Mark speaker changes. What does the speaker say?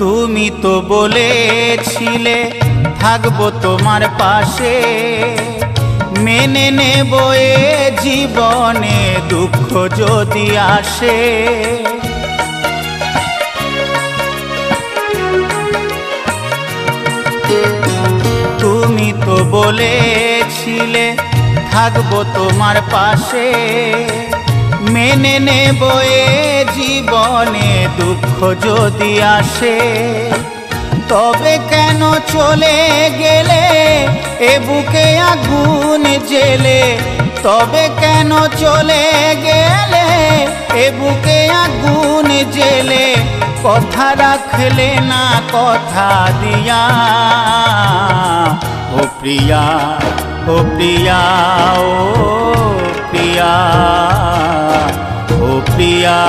Speaker 1: তুমি তো বলেছিলে থাকবো তোমার পাশে, মেনে নেব এ জীবনে দুঃখ যদি আসে। তুমি তো বলেছিলে থাকবো তোমার পাশে, মেনে নেব এ জীবনে দুঃখ যদি আসে। তবে কেন চলে গেলে এ বুকে আগুন জেলে, তবে কেন চলে গেলে এ বুকে আগুন জেলে, কথা রাখলে না কথা দিয়া। ও প্রিয়া, ও প্রিয়া, ও প্রিয়া, ও প্রিয়া।